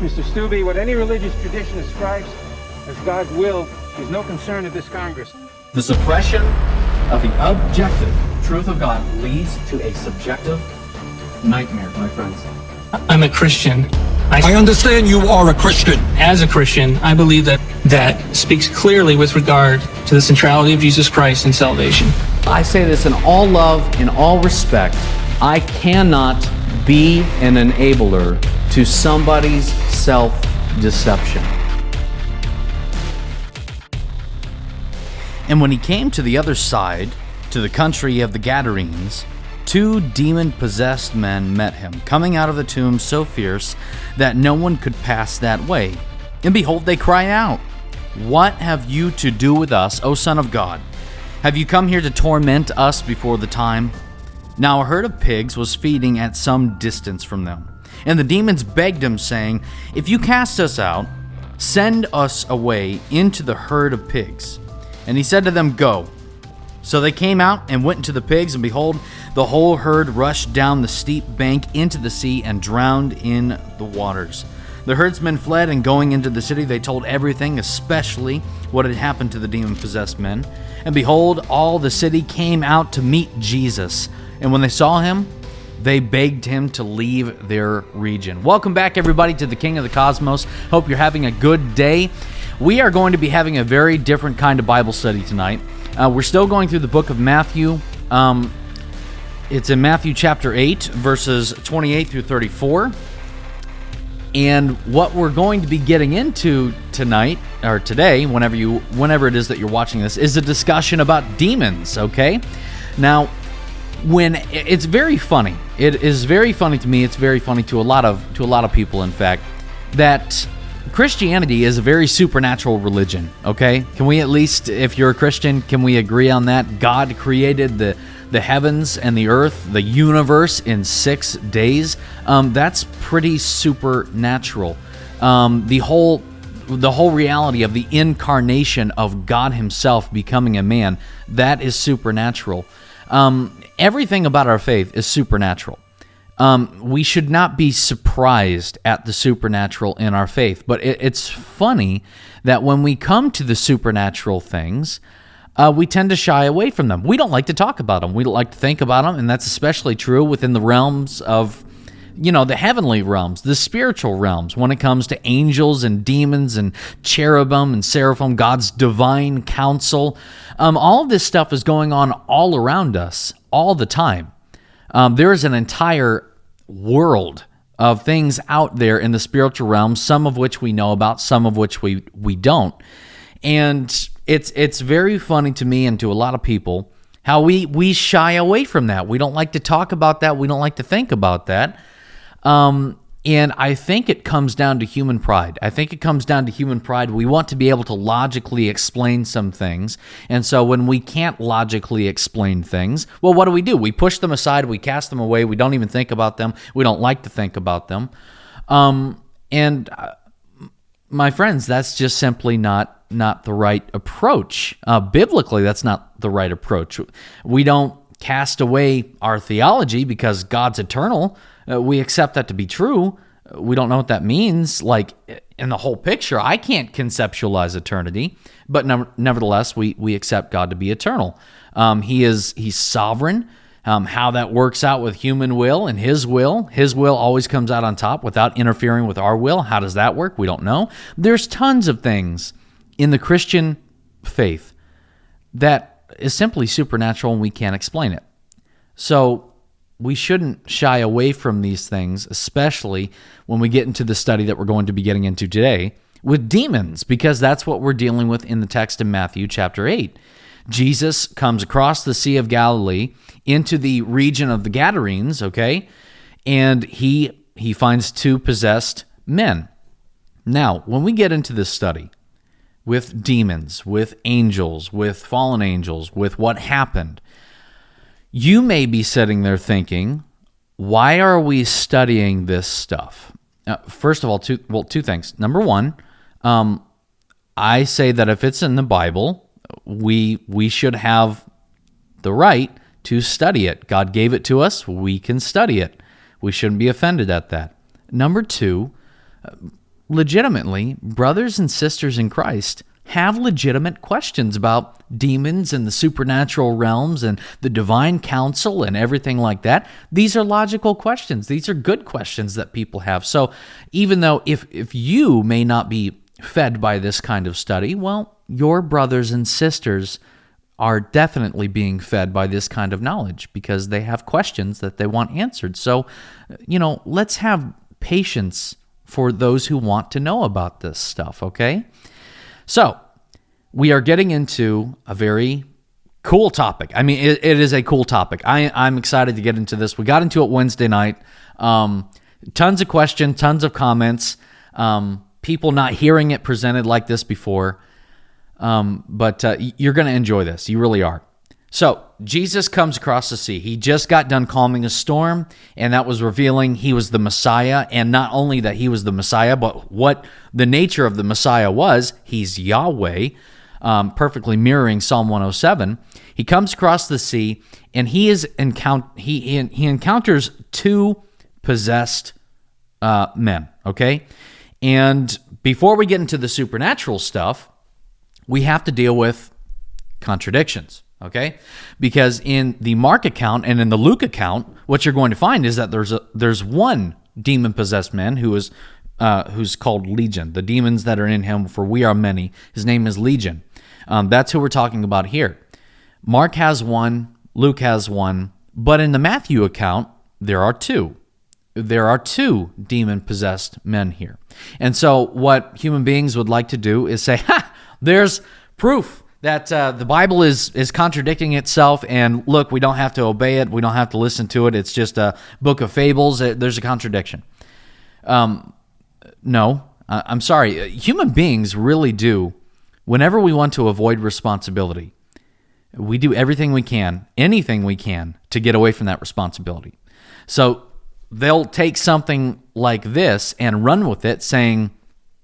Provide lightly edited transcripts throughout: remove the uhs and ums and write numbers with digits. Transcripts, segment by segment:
Mr. Stubbe, what any religious tradition ascribes as God's will is no concern of this Congress. The suppression of the objective truth of God leads to a subjective nightmare, my friends. I'm a Christian. I understand you are a Christian. As a Christian, I believe that speaks clearly with regard to the centrality of Jesus Christ in salvation. I say this in all love, in all respect. I cannot be an enabler to somebody's self-deception. And when he came to the other side, to the country of the Gadarenes, 2 demon-possessed men met him, coming out of the tomb so fierce that no one could pass that way. And behold, they cry out, "What have you to do with us, O Son of God? Have you come here to torment us before the time?" Now a herd of pigs was feeding at some distance from them. And the demons begged him, saying, "If you cast us out, send us away into the herd of pigs." And he said to them, "Go." So they came out and went into the pigs, and behold, the whole herd rushed down the steep bank into the sea and drowned in the waters. The herdsmen fled, and going into the city, they told everything, especially what had happened to the demon-possessed men. And behold, all the city came out to meet Jesus. And when they saw him, they begged him to leave their region. Welcome back, everybody, to the King of the Cosmos. Hope you're having a good day. We are going to be having a very different kind of Bible study tonight. We're still going through the book of Matthew. It's in Matthew chapter 8, verses 28 through 34. And what we're going to be getting into tonight, or today, whenever it is that you're watching this, is a discussion about demons, okay? Now, it's very funny. It is very funny to me. It's very funny to a lot of people, in fact, that Christianity is a very supernatural religion, okay? Can we at least, if you're a Christian, can we agree on that? God created the heavens and the earth, the universe in 6 days. That's pretty supernatural. The whole reality of the incarnation of God himself becoming a man, that is supernatural. Everything about our faith is supernatural. We should not be surprised at the supernatural in our faith, but it's funny that when we come to the supernatural things, we tend to shy away from them. We don't like to talk about them. We don't like to think about them, and that's especially true within the realms of, the heavenly realms, the spiritual realms, when it comes to angels and demons and cherubim and seraphim, God's divine counsel. All of this stuff is going on all around us all the time. There is an entire world of things out there in the spiritual realm, some of which we know about, some of which we don't. And it's very funny to me and to a lot of people how we shy away from that. We don't like to talk about that. We don't like to think about that. And I think it comes down to human pride. We want to be able to logically explain some things. And so when we can't logically explain things, well, what do? We push them aside. We cast them away. We don't even think about them. We don't like to think about them. My friends, that's just simply not the right approach. Biblically, that's not the right approach. We don't cast away our theology because God's eternal. We accept that to be true. We don't know what that means. Like, in the whole picture, I can't conceptualize eternity, but nevertheless, we accept God to be eternal. He's sovereign. How that works out with human will and His will always comes out on top without interfering with our will. How does that work? We don't know. There's tons of things in the Christian faith that is simply supernatural and we can't explain it. So we shouldn't shy away from these things, especially when we get into the study that we're going to be getting into today with demons, because that's what we're dealing with in the text in Matthew chapter 8. Jesus comes across the Sea of Galilee into the region of the Gadarenes, okay? And he finds 2 possessed men. Now, when we get into this study with demons, with angels, with fallen angels, with what happened, you may be sitting there thinking, why are we studying this stuff? First of all, two things. Number one, I say that if it's in the Bible, we should have the right to study it. God gave it to us. We can study it. We shouldn't be offended at that. Number two, legitimately, brothers and sisters in Christ have legitimate questions about demons and the supernatural realms and the divine counsel and everything like that. These are logical questions. These are good questions that people have. So even though if you may not be fed by this kind of study, well, your brothers and sisters are definitely being fed by this kind of knowledge because they have questions that they want answered. So, let's have patience for those who want to know about this stuff, okay? So, we are getting into a very cool topic. I mean, it is a cool topic. I'm excited to get into this. We got into it Wednesday night. Tons of questions, tons of comments, people not hearing it presented like this before. But you're going to enjoy this. You really are. So, Jesus comes across the sea. He just got done calming a storm, and that was revealing he was the Messiah. And not only that he was the Messiah, but what the nature of the Messiah was, he's Yahweh, perfectly mirroring Psalm 107. He comes across the sea, and he encounters two possessed men, okay? And before we get into the supernatural stuff, we have to deal with contradictions, okay? Because in the Mark account and in the Luke account, what you're going to find is that there's one demon-possessed man who's called Legion. The demons that are in him, for we are many. His name is Legion. That's who we're talking about here. Mark has one, Luke has one, but in the Matthew account, there are two. There are two demon-possessed men here. And so what human beings would like to do is say, there's proof that the Bible is contradicting itself, and look, we don't have to obey it, we don't have to listen to it, it's just a book of fables, there's a contradiction. No, I'm sorry. Human beings really do, whenever we want to avoid responsibility, we do everything we can, anything we can, to get away from that responsibility. So they'll take something like this and run with it, saying,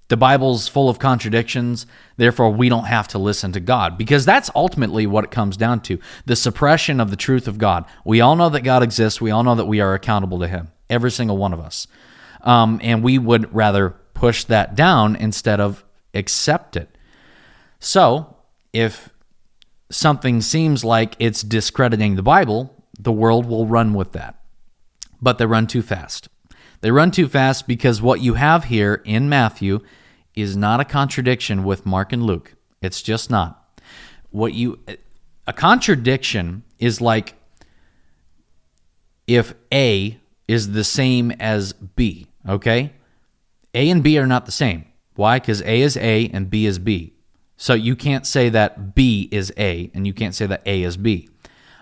the Bible's full of contradictions, therefore we don't have to listen to God. Because that's ultimately what it comes down to, the suppression of the truth of God. We all know that God exists. We all know that we are accountable to Him, every single one of us. And we would rather push that down instead of accept it. So, if something seems like it's discrediting the Bible, the world will run with that. But they run too fast. They run too fast because what you have here in Matthew is not a contradiction with Mark and Luke. It's just not. A contradiction is like if A is the same as B, okay? A and B are not the same. Why? Because A is A and B is B. So you can't say that B is A and you can't say that A is B.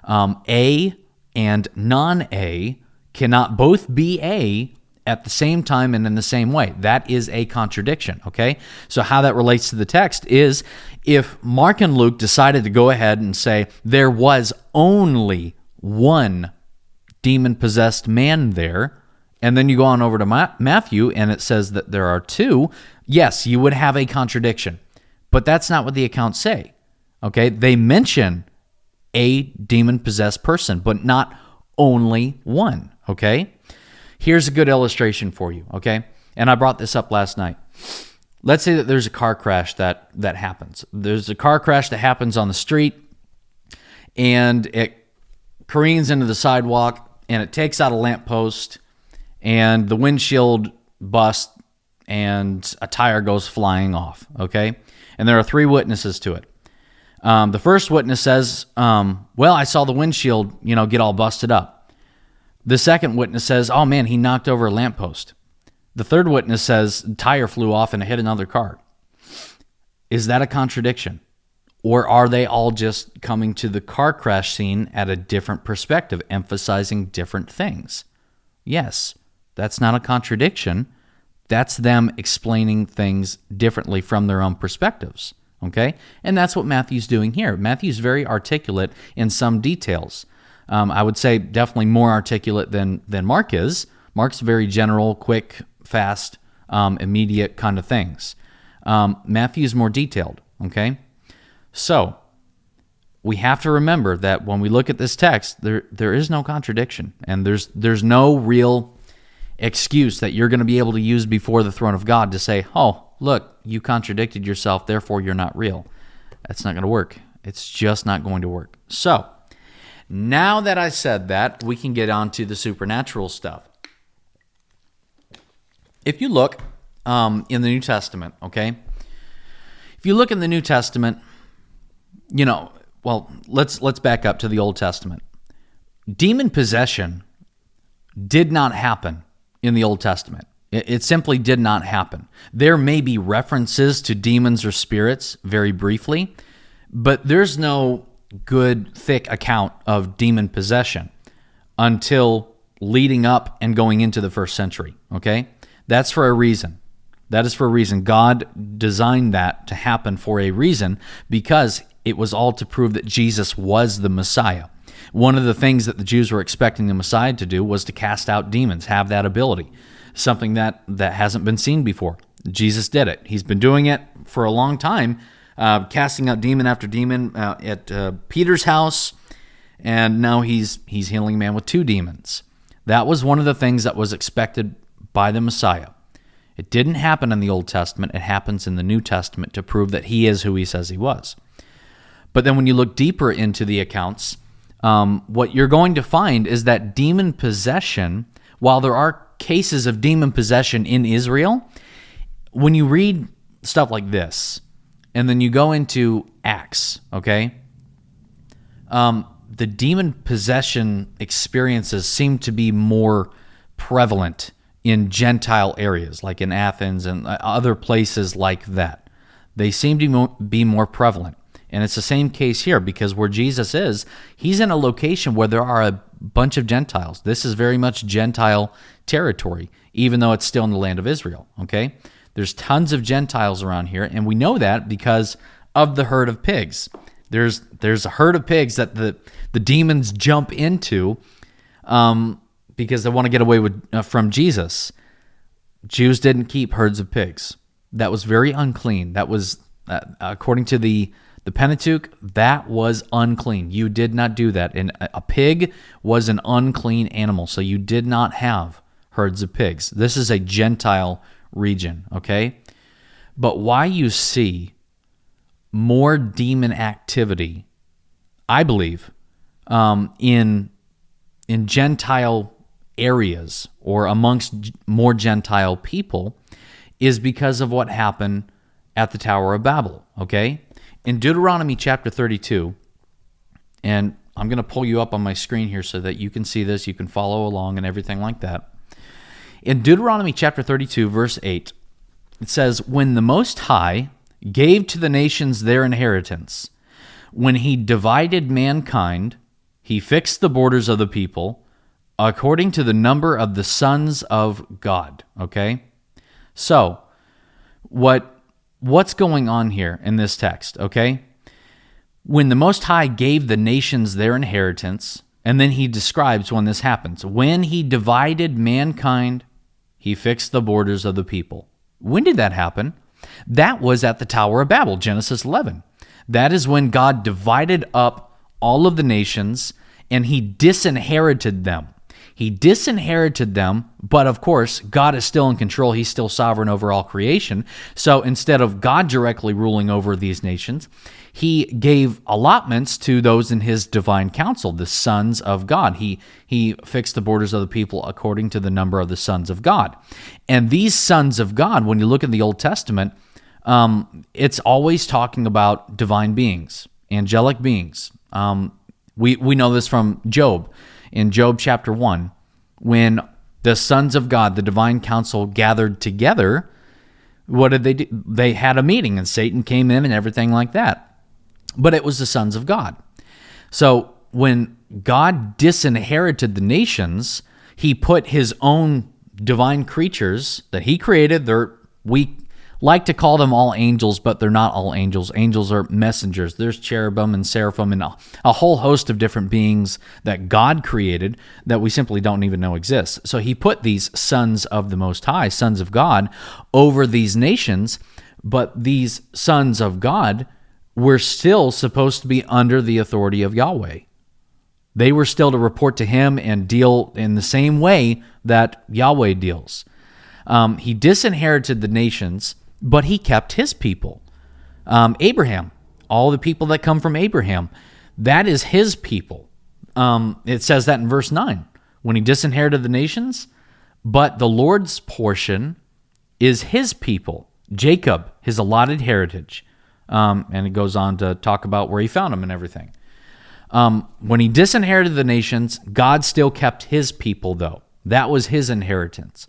A and non-A cannot both be A at the same time and in the same way. That is a contradiction, okay? So how that relates to the text is if Mark and Luke decided to go ahead and say there was only one demon-possessed man there, and then you go on over to Matthew and it says that there are two, yes, you would have a contradiction. But that's not what the accounts say, okay? They mention a demon-possessed person, but not only one, okay? Here's a good illustration for you, okay? And I brought this up last night. Let's say that there's a car crash that happens. There's a car crash that happens on the street, and it careens into the sidewalk, and it takes out a lamppost, and the windshield busts, and a tire goes flying off, okay? And there are three witnesses to it. The first witness says, well, I saw the windshield, get all busted up. The second witness says, oh man, he knocked over a lamppost. The third witness says, tire flew off and it hit another car. Is that a contradiction? Or are they all just coming to the car crash scene at a different perspective, emphasizing different things? Yes, that's not a contradiction. That's them explaining things differently from their own perspectives, okay? And that's what Matthew's doing here. Matthew's very articulate in some details. I would say definitely more articulate than Mark is. Mark's very general, quick, fast, immediate kind of things. Matthew's more detailed, okay? So, we have to remember that when we look at this text, there is no contradiction, and there's no real excuse that you're going to be able to use before the throne of God to say, oh, look, you contradicted yourself, therefore you're not real. That's not going to work. It's just not going to work. So, now that I said that, we can get on to the supernatural stuff. If you look in the New Testament, okay? If you look in the New Testament, let's back up to the Old Testament. Demon possession did not happen in the Old Testament. It simply did not happen. There may be references to demons or spirits very briefly, but there's no good, thick account of demon possession until leading up and going into the first century, okay? That's for a reason. That is for a reason. God designed that to happen for a reason, because it was all to prove that Jesus was the Messiah. One of the things that the Jews were expecting the Messiah to do was to cast out demons, have that ability, something that hasn't been seen before. Jesus did it. He's been doing it for a long time, casting out demon after demon at Peter's house, and now he's healing a man with 2 demons. That was one of the things that was expected by the Messiah. It didn't happen in the Old Testament. It happens in the New Testament to prove that he is who he says he was. But then when you look deeper into the accounts, what you're going to find is that demon possession, while there are cases of demon possession in Israel, when you read stuff like this, and then you go into Acts, okay, the demon possession experiences seem to be more prevalent in Gentile areas, like in Athens and other places like that. They seem to be more prevalent. And it's the same case here, because where Jesus is, he's in a location where there are a bunch of Gentiles. This is very much Gentile territory, even though it's still in the land of Israel, okay? There's tons of Gentiles around here, and we know that because of the herd of pigs. There's a herd of pigs that the demons jump into because they want to get away from Jesus. Jews didn't keep herds of pigs. That was very unclean. That was, according to the Pentateuch, that was unclean. You did not do that. And a pig was an unclean animal, so you did not have herds of pigs. This is a Gentile region, okay? But why you see more demon activity, I believe, in Gentile areas or amongst more Gentile people is because of what happened at the Tower of Babel, okay? In Deuteronomy chapter 32, and I'm going to pull you up on my screen here so that you can see this, you can follow along and everything like that. In Deuteronomy chapter 32, verse 8, it says, "When the Most High gave to the nations their inheritance, when he divided mankind, he fixed the borders of the people according to the number of the sons of God." Okay? So, what's going on here in this text, okay? When the Most High gave the nations their inheritance, and then he describes when this happens. When he divided mankind, he fixed the borders of the people. When did that happen? That was at the Tower of Babel, Genesis 11. That is when God divided up all of the nations, and he disinherited them. He disinherited them, but of course, God is still in control. He's still sovereign over all creation. So instead of God directly ruling over these nations, he gave allotments to those in his divine council, the sons of God. He fixed the borders of the people according to the number of the sons of God. And these sons of God, when you look in the Old Testament, it's always talking about divine beings, angelic beings. We know this from Job. In Job chapter 1, when the sons of God, the divine council, gathered together, what did they do? They had a meeting, and Satan came in and everything like that. But it was the sons of God. So when God disinherited the nations, he put his own divine creatures that he created. We like to call them all angels, but they're not all angels. Angels are messengers. There's cherubim and seraphim and a whole host of different beings that God created that we simply don't even know exist. So he put these sons of the Most High, sons of God, over these nations, but these sons of God were still supposed to be under the authority of Yahweh. They were still to report to him and deal in the same way that Yahweh deals. He disinherited the nations, but he kept his people. Abraham, all the people that come from Abraham, that is his people. It says that in verse 9, when he disinherited the nations, but the Lord's portion is his people, Jacob, his allotted heritage. And it goes on to talk about where he found them and everything. When he disinherited the nations, God still kept his people, though. That was his inheritance.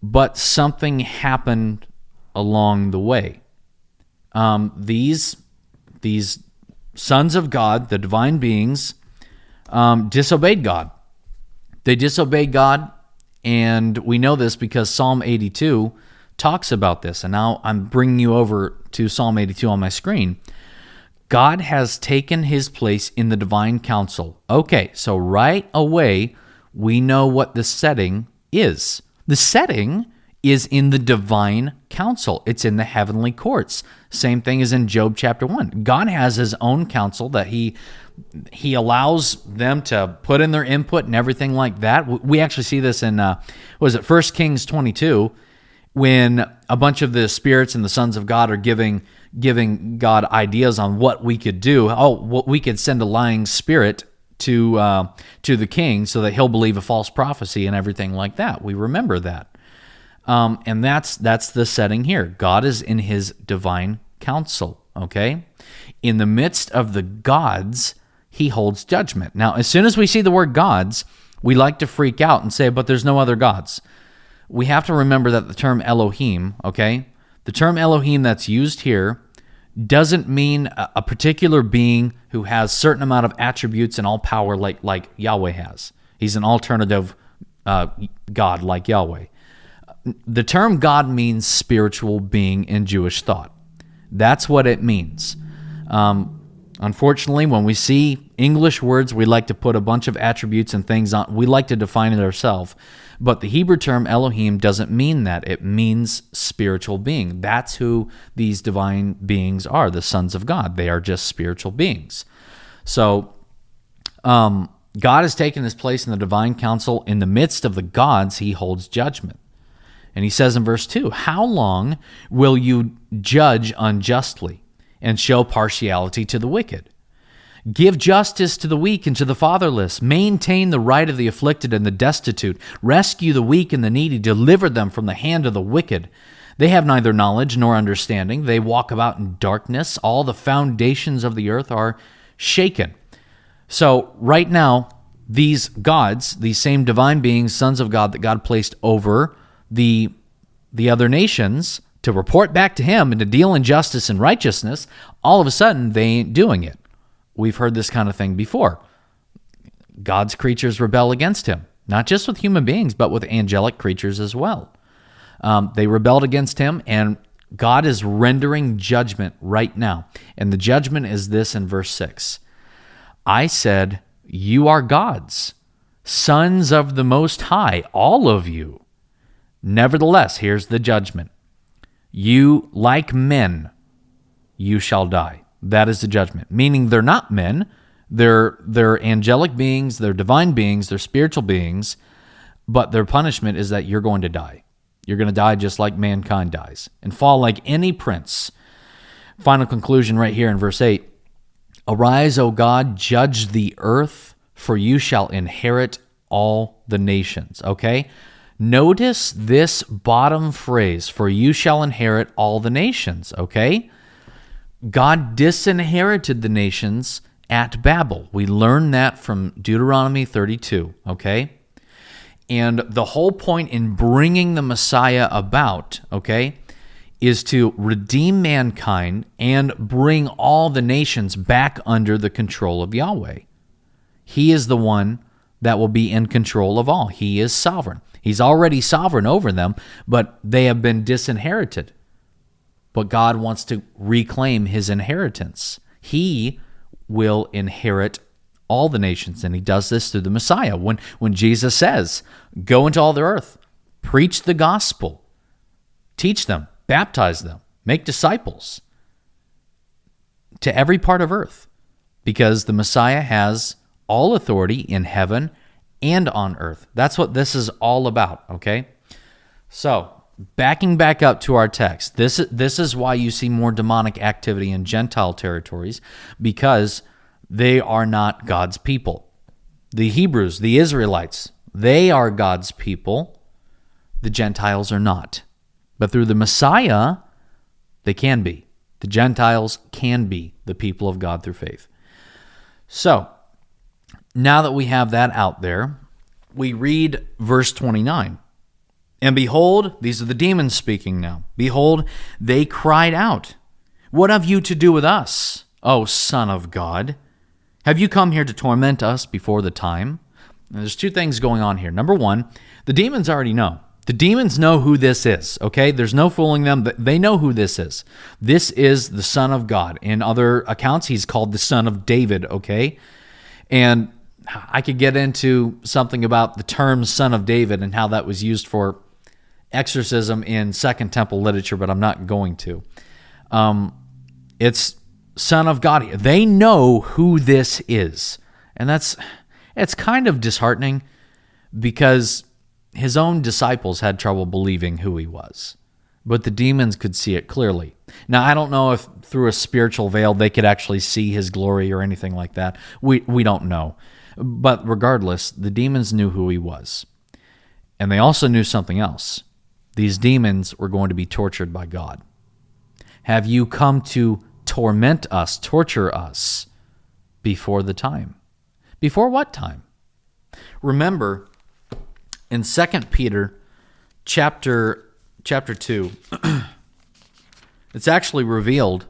But something happened along the way. These sons of God, the divine beings, disobeyed God. They disobeyed God, and we know this because Psalm 82 talks about this. And now I'm bringing you over to Psalm 82 on my screen. God has taken his place in the divine council. Okay, so right away, we know what the setting is. The setting is in the divine council. It's in the heavenly courts. Same thing as in Job chapter 1. God has his own council that he allows them to put in their input and everything like that. We actually see this in, 1 Kings 22, when a bunch of the spirits and the sons of God are giving God ideas on what we could do. We could send a lying spirit to the king so that he'll believe a false prophecy and everything like that. We remember that. And that's the setting here. God is in his divine council, okay? In the midst of the gods, he holds judgment. Now, as soon as we see the word gods, we like to freak out and say, but there's no other gods. We have to remember that the term Elohim, okay? The term Elohim that's used here doesn't mean a particular being who has certain amount of attributes and all power like Yahweh has. He's an alternative God like Yahweh. The term God means spiritual being in Jewish thought. That's what it means. Unfortunately, when we see English words, we like to put a bunch of attributes and things on. We like to define it ourselves. But the Hebrew term Elohim doesn't mean that. It means spiritual being. That's who these divine beings are, the sons of God. They are just spiritual beings. So God has taken his place in the divine council. In the midst of the gods, he holds judgment. And he says in verse 2, how long will you judge unjustly and show partiality to the wicked? Give justice to the weak and to the fatherless. Maintain the right of the afflicted and the destitute. Rescue the weak and the needy. Deliver them from the hand of the wicked. They have neither knowledge nor understanding. They walk about in darkness. All the foundations of the earth are shaken. So right now, these gods, these same divine beings, sons of God that God placed over the other nations to report back to him and to deal in justice and righteousness, all of a sudden they ain't doing it. We've heard this kind of thing before. God's creatures rebel against him, not just with human beings, but with angelic creatures as well. They rebelled against him, and God is rendering judgment right now. And the judgment is this in verse 6. I said, you are gods, sons of the Most High, all of you. Nevertheless, here's the judgment. You, like men, you shall die. That is the judgment. Meaning they're not men. They're angelic beings. They're divine beings. They're spiritual beings. But their punishment is that you're going to die. You're going to die just like mankind dies and fall like any prince. Final conclusion right here in verse 8. Arise, O God, judge the earth, for you shall inherit all the nations. Okay? Notice this bottom phrase, for you shall inherit all the nations, okay? God disinherited the nations at Babel. We learn that from Deuteronomy 32, okay? And the whole point in bringing the Messiah about, okay, is to redeem mankind and bring all the nations back under the control of Yahweh. He is the one that will be in control of all. He is sovereign. He's already sovereign over them, but they have been disinherited. But God wants to reclaim his inheritance. He will inherit all the nations, and he does this through the Messiah. When Jesus says, go into all the earth, preach the gospel, teach them, baptize them, make disciples to every part of earth, because the Messiah has all authority in heaven and on earth. That's what this is all about, okay? So, backing back up to our text, this is why you see more demonic activity in Gentile territories, because they are not God's people. The Hebrews, the Israelites, they are God's people. The Gentiles are not. But through the Messiah, they can be. The Gentiles can be the people of God through faith. So, now that we have that out there, we read verse 29. And behold, these are the demons speaking now. Behold, they cried out, "What have you to do with us, O Son of God? Have you come here to torment us before the time?" Now, there's two things going on here. Number one, the demons already know. The demons know who this is, okay? There's no fooling them. They know who this is. This is the Son of God. In other accounts, he's called the Son of David, okay? And I could get into something about the term Son of David and how that was used for exorcism in Second Temple literature, but I'm not going to. It's Son of God. They know who this is. And it's kind of disheartening because his own disciples had trouble believing who he was. But the demons could see it clearly. Now, I don't know if through a spiritual veil they could actually see his glory or anything like that. We don't know. But regardless, the demons knew who he was. And they also knew something else. These demons were going to be tortured by God. Have you come to torment us, torture us before the time? Before what time? Remember, in 2 Peter chapter 2, it's actually revealed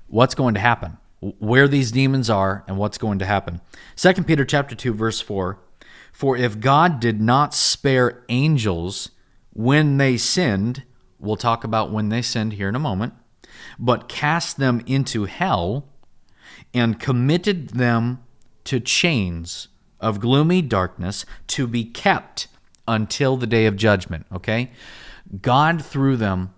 what's going to happen, where these demons are and what's going to happen. 2 Peter chapter 2, verse 4, "For if God did not spare angels when they sinned," we'll talk about when they sinned here in a moment, "but cast them into hell and committed them to chains of gloomy darkness to be kept until the day of judgment," okay? God threw them,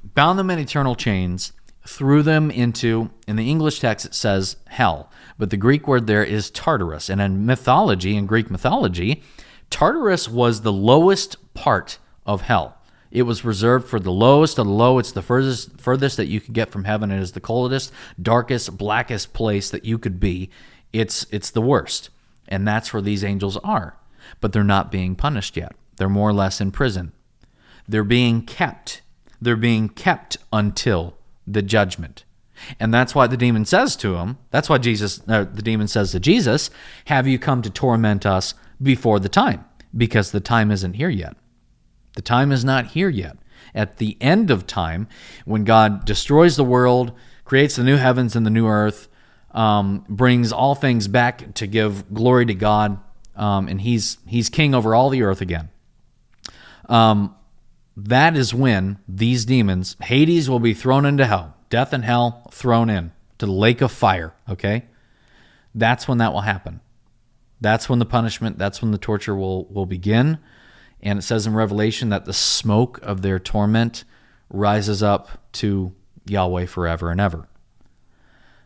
bound them in eternal chains, threw them into, in the English text it says hell, but the Greek word there is Tartarus. And in mythology, in Greek mythology, Tartarus was the lowest part of hell. It was reserved for the lowest of the low. It's the furthest that you could get from heaven. It is the coldest, darkest, blackest place that you could be. It's the worst. And that's where these angels are. But they're not being punished yet. They're more or less in prison. They're being kept. They're being kept until the judgment. And that's why the demon says to him, that's why the demon says to Jesus, "Have you come to torment us before the time?" Because the time isn't here yet. The time is not here yet. At the end of time, when God destroys the world, creates the new heavens and the new earth, brings all things back to give glory to God, and he's king over all the earth again. That is when these demons, Hades will be thrown into hell. Death and hell thrown in to the lake of fire, okay? That's when that will happen. That's when the punishment, that's when the torture will begin. And it says in Revelation that the smoke of their torment rises up to Yahweh forever and ever.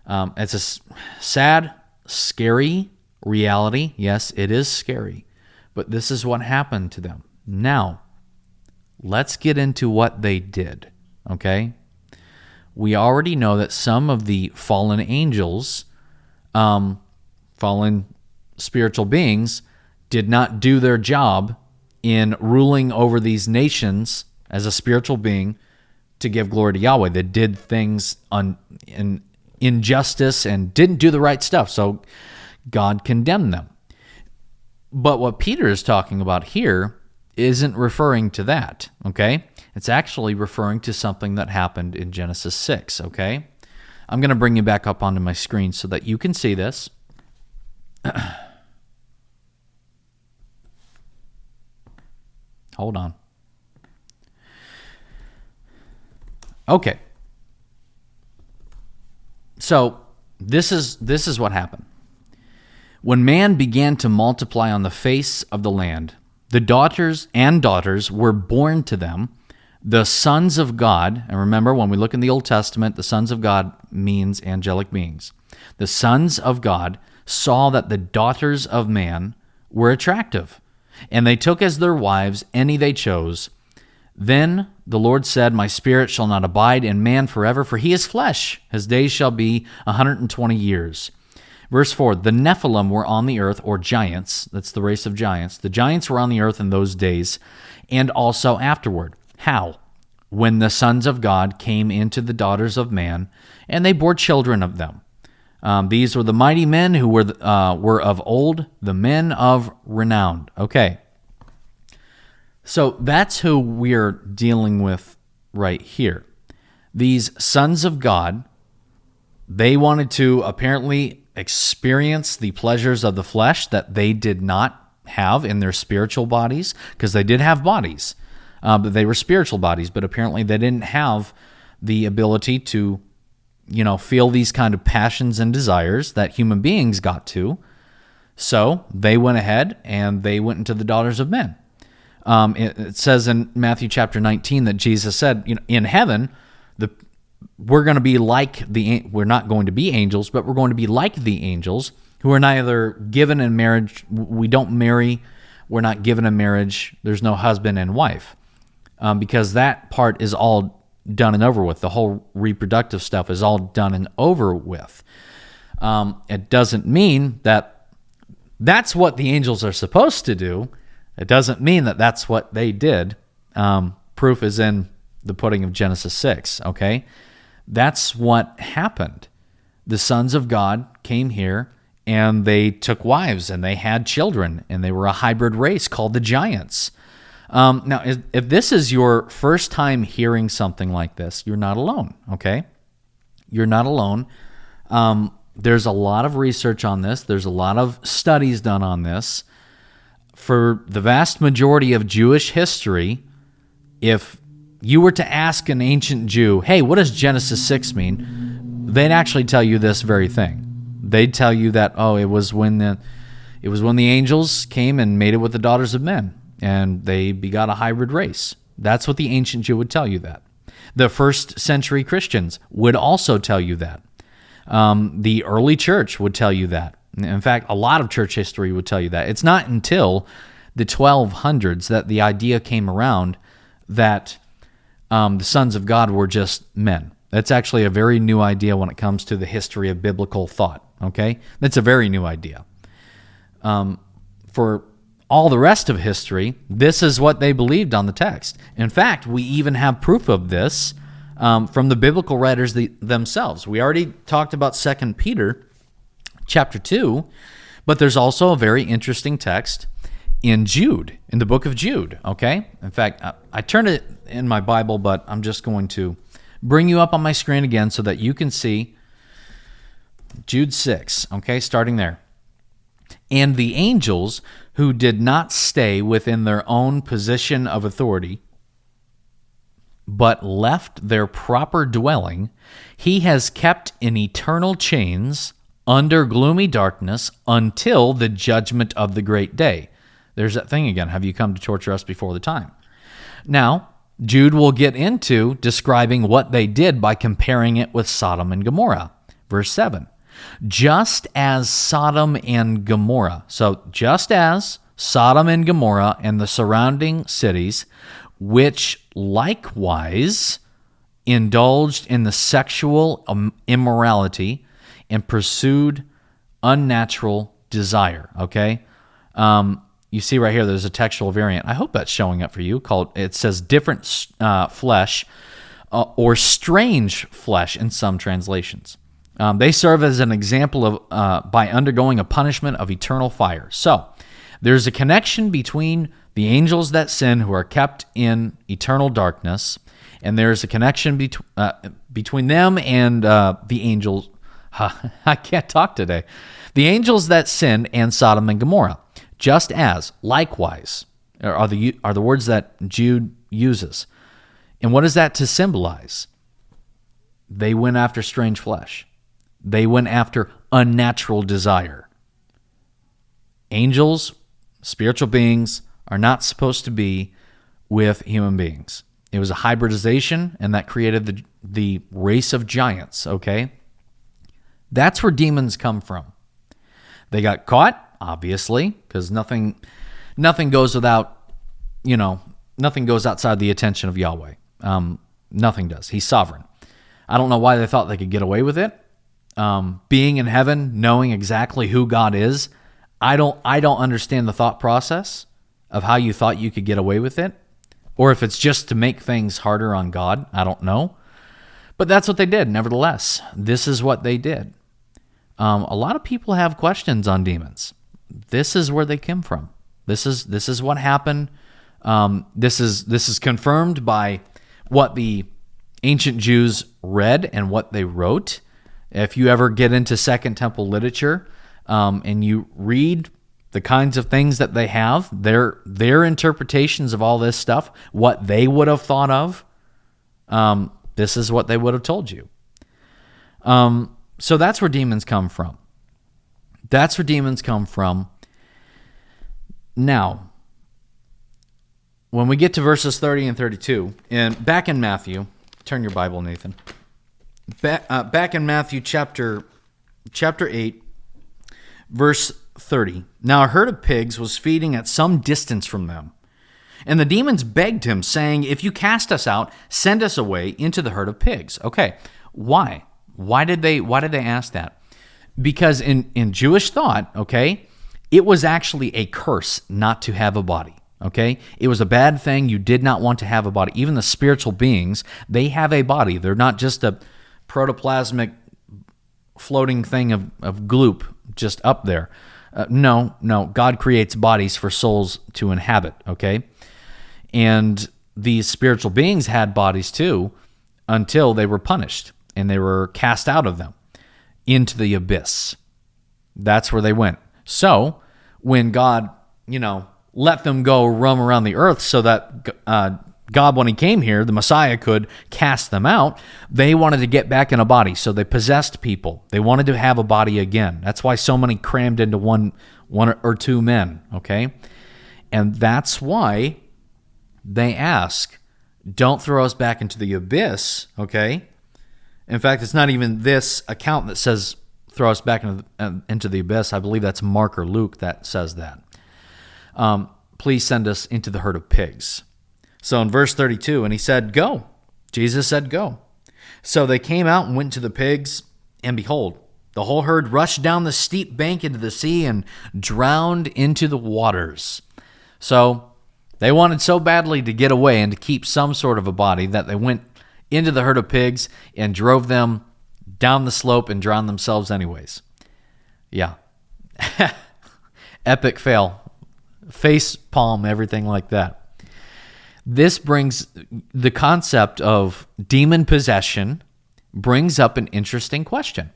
It's a sad, scary reality. Yes, it is scary. But this is what happened to them. Now, let's get into what they did, okay? We already know that some of the fallen angels, fallen spiritual beings, did not do their job in ruling over these nations as a spiritual being to give glory to Yahweh. They did things in injustice and didn't do the right stuff, so God condemned them. But what Peter is talking about here isn't referring to that, okay? It's actually referring to something that happened in Genesis 6, okay? I'm going to bring you back up onto my screen so that you can see this. Hold on. Okay. So this is what happened. When man began to multiply on the face of the land, the daughters were born to them, the sons of God. And remember, when we look in the Old Testament, the sons of God means angelic beings. The sons of God saw that the daughters of man were attractive, and they took as their wives any they chose. Then the Lord said, My spirit shall not abide in man forever, for he is flesh. His days shall be 120 years. Verse 4, the Nephilim were on the earth, or giants. That's the race of giants. The giants were on the earth in those days, and also afterward. How? When the sons of God came into the daughters of man, and they bore children of them. These were the mighty men who were of old, the men of renown. Okay. So that's who we're dealing with right here. These sons of God, they wanted to apparently experience the pleasures of the flesh that they did not have in their spiritual bodies, because they did have bodies, but they were spiritual bodies, but apparently they didn't have the ability to, feel these kind of passions and desires that human beings got to. So they went ahead and they went into the daughters of men. It says in Matthew chapter 19 that Jesus said, in heaven, we're going to be we're not going to be angels, but we're going to be like the angels who are neither given in marriage. We don't marry. We're not given in marriage. There's no husband and wife, because that part is all done and over with. The whole reproductive stuff is all done and over with. It doesn't mean that that's what the angels are supposed to do. It doesn't mean that that's what they did. Proof is in the pudding of Genesis 6, okay? That's what happened. The sons of God came here, and they took wives, and they had children, and they were a hybrid race called the giants. Now, if this is your first time hearing something like this, you're not alone, okay? You're not alone. There's a lot of research on this. There's a lot of studies done on this. For the vast majority of Jewish history, if you were to ask an ancient Jew, hey, what does Genesis 6 mean? They'd actually tell you this very thing. They'd tell you that, it was when the angels came and mated with the daughters of men, and they begot a hybrid race. That's what the ancient Jew would tell you that. The first century Christians would also tell you that. The early church would tell you that. In fact, a lot of church history would tell you that. It's not until the 1200s that the idea came around that the sons of God were just men. That's actually a very new idea when it comes to the history of biblical thought, okay? That's a very new idea. For all the rest of history, this is what they believed on the text. In fact, we even have proof of this from the biblical writers themselves. We already talked about 2 Peter chapter 2, but there's also a very interesting text in Jude, in the book of Jude, okay? In fact, I turned it in my Bible, but I'm just going to bring you up on my screen again so that you can see Jude 6, okay, starting there. And the angels who did not stay within their own position of authority, but left their proper dwelling, he has kept in eternal chains under gloomy darkness until the judgment of the great day. There's that thing again. Have you come to torture us before the time? Now, Jude will get into describing what they did by comparing it with Sodom and Gomorrah. Verse 7. Just as Sodom and Gomorrah, so just as Sodom and Gomorrah and the surrounding cities, which likewise indulged in the sexual immorality and pursued unnatural desire, okay? You see right here, there's a textual variant. I hope that's showing up for you. It says different flesh or strange flesh in some translations. They serve as an example of by undergoing a punishment of eternal fire. So there's a connection between the angels that sin who are kept in eternal darkness, and there's a connection between them and the angels. I can't talk today. The angels that sinned and Sodom and Gomorrah, just as, likewise, are the words that Jude uses. And what is that to symbolize? They went after strange flesh. They went after unnatural desire. Angels, spiritual beings, are not supposed to be with human beings. It was a hybridization, and that created the race of giants, okay? That's where demons come from. They got caught, obviously, because nothing goes without, nothing goes outside the attention of Yahweh. Nothing does. He's sovereign. I don't know why they thought they could get away with it. Being in heaven, knowing exactly who God is, I don't understand the thought process of how you thought you could get away with it, or if it's just to make things harder on God. I don't know. But that's what they did, nevertheless. This is what they did. A lot of people have questions on demons. This is where they came from. This is what happened. This is confirmed by what the ancient Jews read and what they wrote. If you ever get into Second Temple literature and you read the kinds of things that they have, their interpretations of all this stuff, what they would have thought of, this is what they would have told you. So that's where demons come from. That's where demons come from. Now, when we get to verses 30 and 32, and back in Matthew, turn your Bible, Nathan. Back in Matthew chapter 8, verse 30. Now a herd of pigs was feeding at some distance from them. And the demons begged him, saying, "If you cast us out, send us away into the herd of pigs." Okay, why? Why did they ask that? Because in Jewish thought, okay, it was actually a curse not to have a body. Okay, it was a bad thing. You did not want to have a body. Even the spiritual beings, they have a body. They're not just a protoplasmic floating thing of gloop just up there. No, God creates bodies for souls to inhabit, okay? And these spiritual beings had bodies too until they were punished and they were cast out of them into the abyss. That's where they went. So when God, let them go roam around the earth so that God, when he came here, the Messiah could cast them out, they wanted to get back in a body. So they possessed people. They wanted to have a body again. That's why so many crammed into one or two men, okay? And that's why they ask, don't throw us back into the abyss, okay? In fact, it's not even this account that says throw us back into the abyss. I believe that's Mark or Luke that says that. Please send us into the herd of pigs. So in verse 32, and he said, "Go." Jesus said, "Go." So they came out and went to the pigs, and behold, the whole herd rushed down the steep bank into the sea and drowned into the waters. So they wanted so badly to get away and to keep some sort of a body that they went into the herd of pigs and drove them down the slope and drowned themselves anyways. Yeah. Epic fail. Face palm, everything like that. This brings the concept of demon possession brings up an interesting question.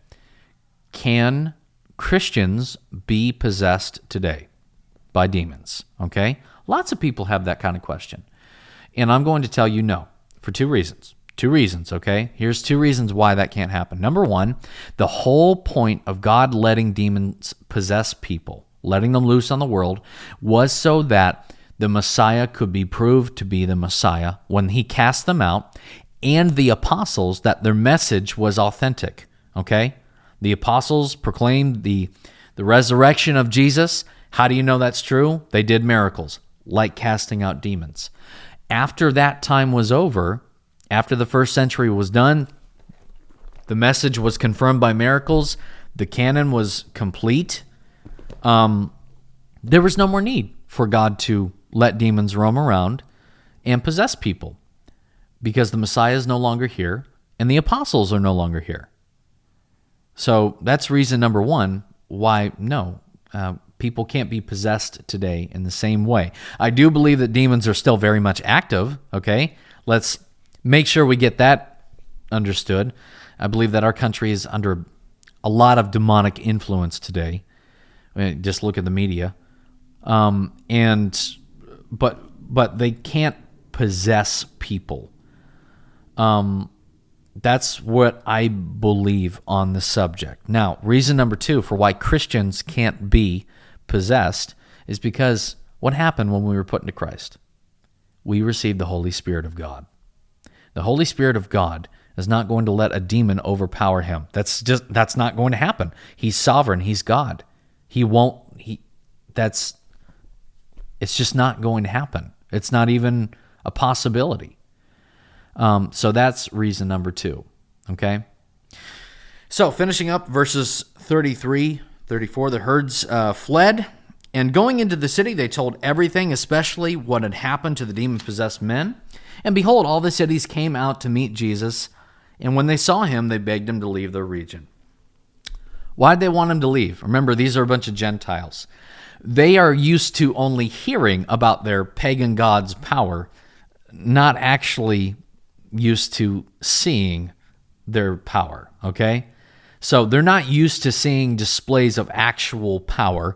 Can Christians be possessed today by demons? Okay? Lots of people have that kind of question. And I'm going to tell you no, for two reasons. Two reasons, okay? Here's two reasons why that can't happen. Number one, the whole point of God letting demons possess people, letting them loose on the world, was so that the Messiah could be proved to be the Messiah when he cast them out, and the apostles, that their message was authentic, okay? The apostles proclaimed the resurrection of Jesus. How do you know that's true? They did miracles, like casting out demons. After that time was over, after the first century was done, the message was confirmed by miracles, the canon was complete, there was no more need for God to let demons roam around and possess people because the Messiah is no longer here and the apostles are no longer here. So that's reason number one why no, people can't be possessed today in the same way. I do believe that demons are still very much active, okay? Let's make sure we get that understood. I believe that our country is under a lot of demonic influence today. I mean, just look at the media. But they can't possess people. That's what I believe on the subject. Now, reason number two for why Christians can't be possessed is because what happened when we were put into Christ? We received the Holy Spirit of God. The Holy Spirit of God is not going to let a demon overpower him. That's not going to happen. He's sovereign. He's God. He won't, it's just not going to happen. It's not even a possibility. So that's reason number 2, okay? So finishing up verses 33, 34, the herds fled, and going into the city, they told everything, especially what had happened to the demon-possessed men. And behold, all the cities came out to meet Jesus, and when they saw him, they begged him to leave their region. Why did they want him to leave? Remember, these are a bunch of Gentiles. They are used to only hearing about their pagan god's power, not actually used to seeing their power, okay? So they're not used to seeing displays of actual power.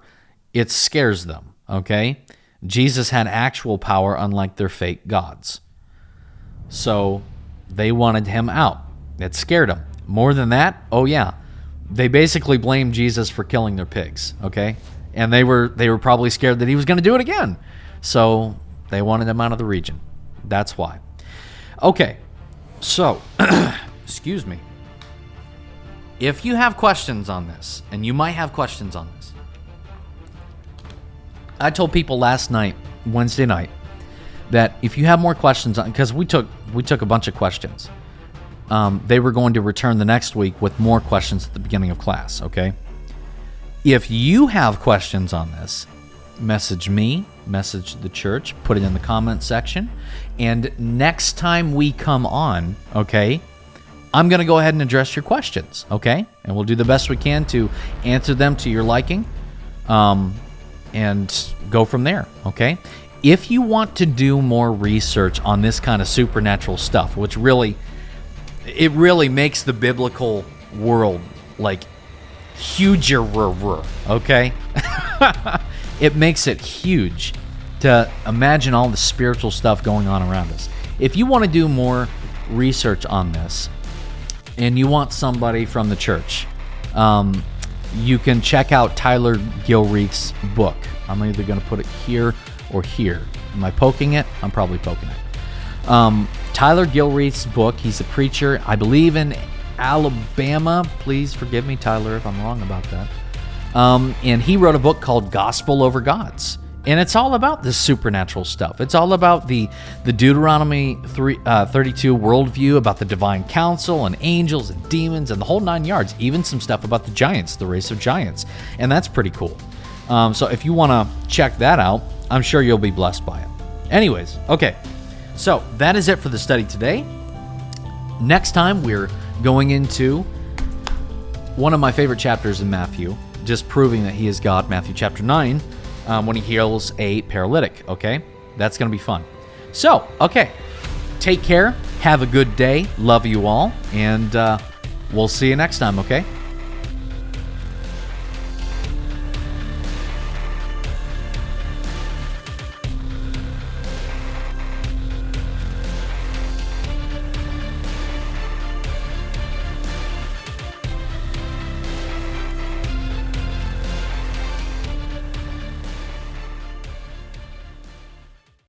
It scares them, okay? Jesus had actual power, unlike their fake gods. So they wanted him out. It scared them. More than that, oh yeah, they basically blamed Jesus for killing their pigs, okay? And they were probably scared that he was going to do it again. So they wanted him out of the region. That's why. Okay, so, excuse me. If you have questions on this, and you might have questions on this, I told people last night, Wednesday night, that if you have more questions on, because we took a bunch of questions, they were going to return the next week with more questions at the beginning of class, okay? If you have questions on this, message me, message the church, put it in the comment section, and next time we come on, okay, I'm going to go ahead and address your questions, okay? And we'll do the best we can to answer them to your liking, and go from there, okay? If you want to do more research on this kind of supernatural stuff, which really makes the biblical world like huger, okay? It makes it huge to imagine all the spiritual stuff going on around us. If you want to do more research on this, and you want somebody from the church, you can check out Tyler Gilreath's book. I'm either going to put it here or here. Am I poking it? I'm probably poking it. Tyler Gilreath's book, he's a preacher, I believe in Alabama. Please forgive me, Tyler, if I'm wrong about that. And he wrote a book called Gospel Over Gods. And it's all about this supernatural stuff. It's all about the Deuteronomy 32 worldview, about the divine council and angels and demons and the whole 9 yards. Even some stuff about the giants, the race of giants. And that's pretty cool. So if you want to check that out, I'm sure you'll be blessed by it. Anyways, okay. So that is it for the study today. Next time, we're going into one of my favorite chapters in Matthew, just proving that he is God, Matthew chapter 9. When he heals a paralytic, okay? That's going to be fun. So, okay, take care. Have a good day. Love you all. And we'll see you next time, okay?